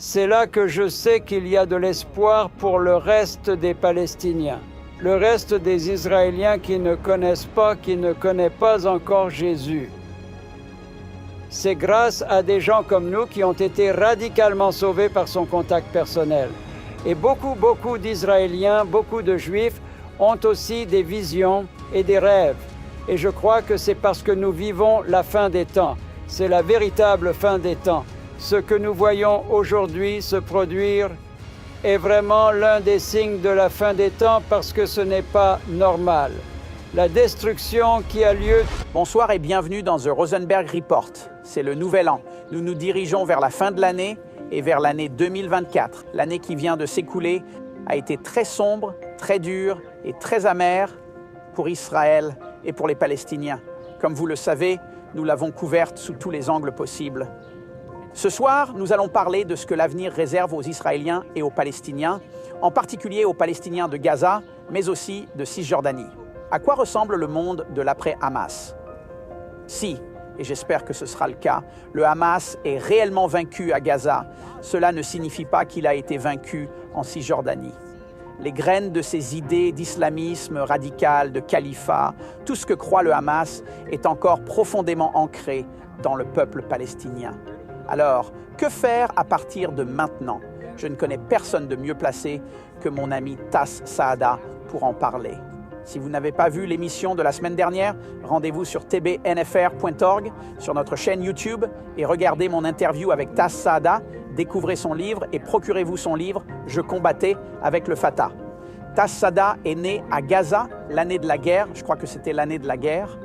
C'est là que je sais qu'il y a de l'espoir pour le reste des Palestiniens, le reste des Israéliens qui ne connaissent pas encore Jésus. C'est grâce à des gens comme nous qui ont été radicalement sauvés par son contact personnel. Et beaucoup d'Israéliens, beaucoup de Juifs ont aussi des visions et des rêves. Et je crois que c'est parce que nous vivons la fin des temps. C'est la véritable fin des temps. Ce que nous voyons aujourd'hui se produire est vraiment l'un des signes de la fin des temps parce que ce n'est pas normal. La destruction qui a lieu... Bonsoir et bienvenue dans The Rosenberg Report. C'est le nouvel an. Nous nous dirigeons vers la fin de l'année et vers l'année 2024. L'année qui vient de s'écouler a été très sombre, très dure et très amère pour Israël et pour les Palestiniens. Comme vous le savez, nous l'avons couverte sous tous les angles possibles. Ce soir, nous allons parler de ce que l'avenir réserve aux Israéliens et aux Palestiniens, en particulier aux Palestiniens de Gaza, mais aussi de Cisjordanie. À quoi ressemble le monde de l'après-Hamas? Si, et j'espère que ce sera le cas, le Hamas est réellement vaincu à Gaza, cela ne signifie pas qu'il a été vaincu en Cisjordanie. Les graines de ces idées d'islamisme radical, de califat, tout ce que croit le Hamas est encore profondément ancré dans le peuple palestinien. Alors, que faire à partir de maintenant? Je ne connais personne de mieux placé que mon ami Tass Saada pour en parler. Si vous n'avez pas vu l'émission de la semaine dernière, rendez-vous sur tbnfr.org, sur notre chaîne YouTube, et regardez mon interview avec Tass Saada, découvrez son livre et procurez-vous son livre « Je combattais avec le Fatah ». Tass Saada est né à Gaza, l'année de la guerre, je crois que c'était l'année de la guerre.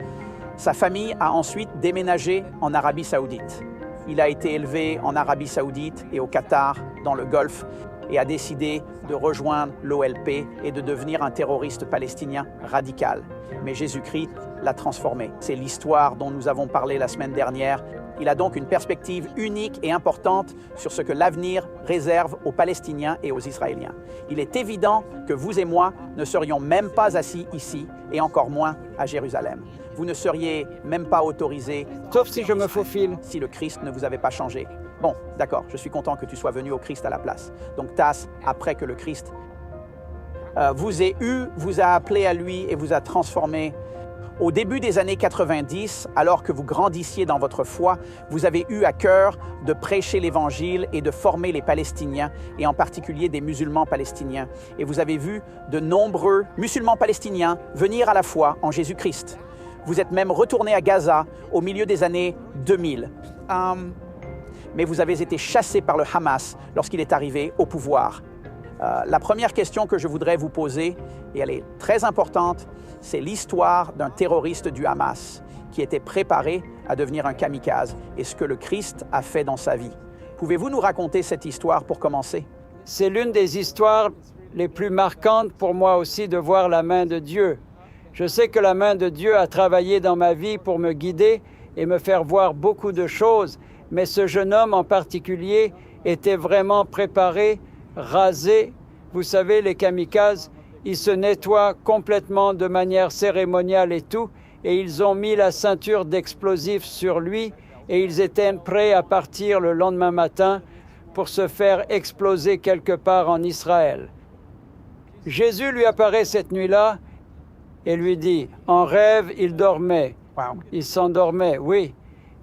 Sa famille a ensuite déménagé en Arabie Saoudite. Il a été élevé en Arabie Saoudite et au Qatar, dans le Golfe, et a décidé de rejoindre l'OLP et de devenir un terroriste palestinien radical. Mais Jésus-Christ l'a transformé. C'est l'histoire dont nous avons parlé la semaine dernière. Il a donc une perspective unique et importante sur ce que l'avenir réserve aux Palestiniens et aux Israéliens. Il est évident que vous et moi ne serions même pas assis ici, et encore moins à Jérusalem. Vous ne seriez même pas autorisés, Sauf si je me faufile. si le Christ ne vous avait pas changé. Bon, d'accord, je suis content que tu sois venu au Christ à la place. Donc Tass, après que le Christ vous ait eu, vous a appelé à lui et vous a transformé. Au début des années 90, alors que vous grandissiez dans votre foi, vous avez eu à cœur de prêcher l'Évangile et de former les Palestiniens, et en particulier des musulmans palestiniens. Et vous avez vu de nombreux musulmans palestiniens venir à la foi en Jésus-Christ. Vous êtes même retourné à Gaza au milieu des années 2000. Mais vous avez été chassé par le Hamas lorsqu'il est arrivé au pouvoir. La première question que je voudrais vous poser, et elle est très importante, c'est l'histoire d'un terroriste du Hamas qui était préparé à devenir un kamikaze et ce que le Christ a fait dans sa vie. Pouvez-vous nous raconter cette histoire pour commencer? C'est l'une des histoires les plus marquantes pour moi aussi de voir la main de Dieu. Je sais que la main de Dieu a travaillé dans ma vie pour me guider et me faire voir beaucoup de choses, mais ce jeune homme en particulier était vraiment préparé, rasé. Vous savez, les kamikazes, ils se nettoient complètement de manière cérémoniale et tout, et ils ont mis la ceinture d'explosifs sur lui, et ils étaient prêts à partir le lendemain matin pour se faire exploser quelque part en Israël. Jésus lui apparaît cette nuit-là et lui dit, en rêve, il dormait. Wow. Il s'endormait, oui.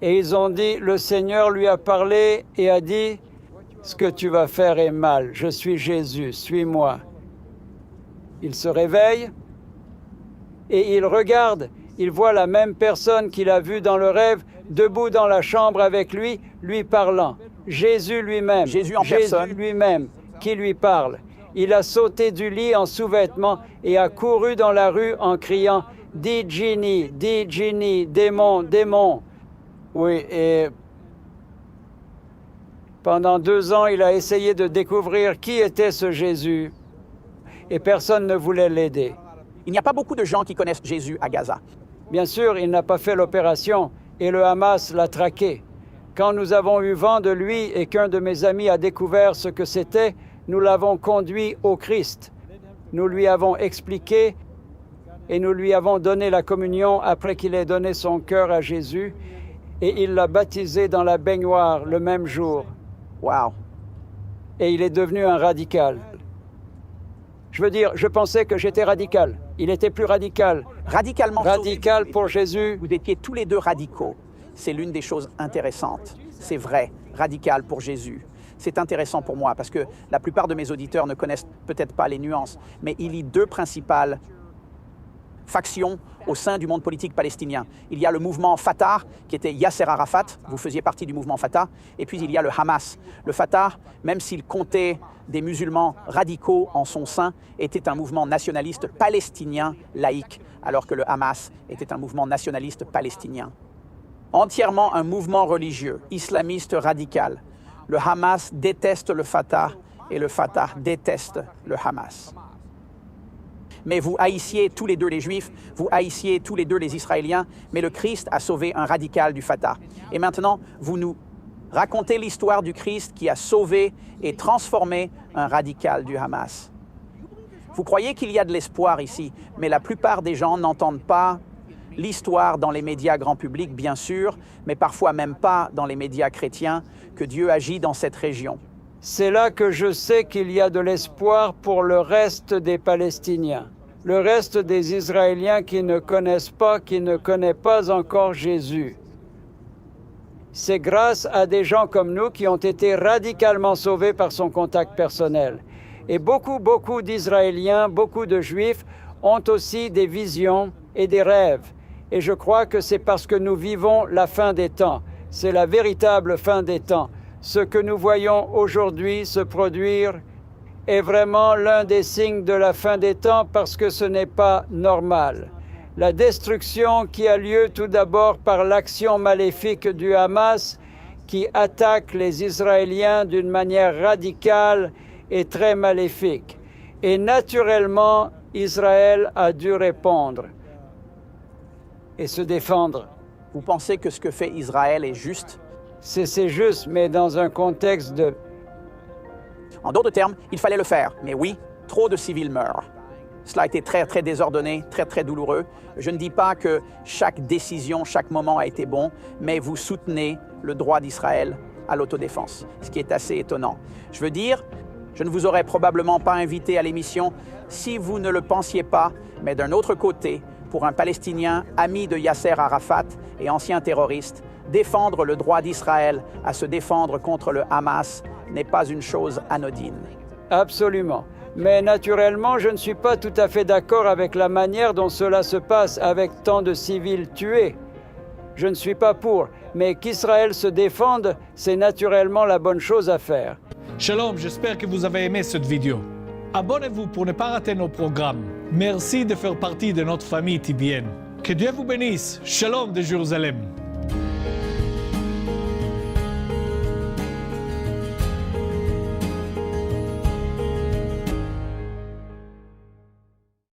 Et ils ont dit, le Seigneur lui a parlé et a dit, ce que tu vas faire est mal. Je suis Jésus, suis-moi. Il se réveille et il regarde. Il voit la même personne qu'il a vue dans le rêve, debout dans la chambre avec lui, lui parlant. Jésus lui-même. Jésus en personne. Jésus lui-même qui lui parle. Il a sauté du lit en sous-vêtements et a couru dans la rue en criant « Dis Ginny, démon, démon ». Oui, et pendant 2 ans, il a essayé de découvrir qui était ce Jésus et personne ne voulait l'aider. Il n'y a pas beaucoup de gens qui connaissent Jésus à Gaza. Bien sûr, il n'a pas fait l'opération et le Hamas l'a traqué. Quand nous avons eu vent de lui et qu'un de mes amis a découvert ce que c'était, nous l'avons conduit au Christ. Nous lui avons expliqué et nous lui avons donné la communion après qu'il ait donné son cœur à Jésus et il l'a baptisé dans la baignoire le même jour. Wow. et il est devenu un radical. Je veux dire, je pensais que j'étais radical. Il était plus radical. Radicalement Radical sauvé. pour Jésus. Vous étiez tous les deux radicaux. C'est l'une des choses intéressantes. C'est vrai, radical pour Jésus. C'est intéressant pour moi parce que la plupart de mes auditeurs ne connaissent peut-être pas les nuances, mais il y a deux principales factions au sein du monde politique palestinien. Il y a le mouvement Fatah, qui était Yasser Arafat, vous faisiez partie du mouvement Fatah, et puis il y a le Hamas. Le Fatah, même s'il comptait des musulmans radicaux en son sein, était un mouvement nationaliste palestinien laïque, alors que le Hamas était un mouvement nationaliste palestinien. Entièrement un mouvement religieux, islamiste radical. Le Hamas déteste le Fatah et le Fatah déteste le Hamas. Mais vous haïssiez tous les deux les Juifs, vous haïssiez tous les deux les Israéliens, mais le Christ a sauvé un radical du Fatah. Et maintenant, vous nous racontez l'histoire du Christ qui a sauvé et transformé un radical du Hamas. Vous croyez qu'il y a de l'espoir ici, mais la plupart des gens n'entendent pas l'histoire dans les médias grand public, bien sûr, mais parfois même pas dans les médias chrétiens, que Dieu agit dans cette région. C'est là que je sais qu'il y a de l'espoir pour le reste des Palestiniens, le reste des Israéliens qui ne connaissent pas encore Jésus. C'est grâce à des gens comme nous qui ont été radicalement sauvés par son contact personnel. Et beaucoup d'Israéliens, beaucoup de Juifs ont aussi des visions et des rêves. Et je crois que c'est parce que nous vivons la fin des temps. C'est la véritable fin des temps. Ce que nous voyons aujourd'hui se produire est vraiment l'un des signes de la fin des temps parce que ce n'est pas normal. La destruction qui a lieu tout d'abord par l'action maléfique du Hamas qui attaque les Israéliens d'une manière radicale et très maléfique. Et naturellement, Israël a dû répondre et se défendre. Vous pensez que ce que fait Israël est juste? C'est juste, mais dans un contexte de... En d'autres termes, il fallait le faire. Mais oui, trop de civils meurent. Cela a été très désordonné, très douloureux. Je ne dis pas que chaque décision, chaque moment a été bon, mais vous soutenez le droit d'Israël à l'autodéfense, ce qui est assez étonnant. Je veux dire, je ne vous aurais probablement pas invité à l'émission si vous ne le pensiez pas, mais d'un autre côté, pour un Palestinien ami de Yasser Arafat et ancien terroriste, défendre le droit d'Israël à se défendre contre le Hamas n'est pas une chose anodine. Absolument. Mais naturellement, je ne suis pas tout à fait d'accord avec la manière dont cela se passe avec tant de civils tués. Je ne suis pas pour, mais qu'Israël se défende, c'est naturellement la bonne chose à faire. Shalom, j'espère que vous avez aimé cette vidéo. Abonnez-vous pour ne pas rater nos programmes. Merci de faire partie de notre famille TBN. Que Dieu vous bénisse. Shalom de Jérusalem.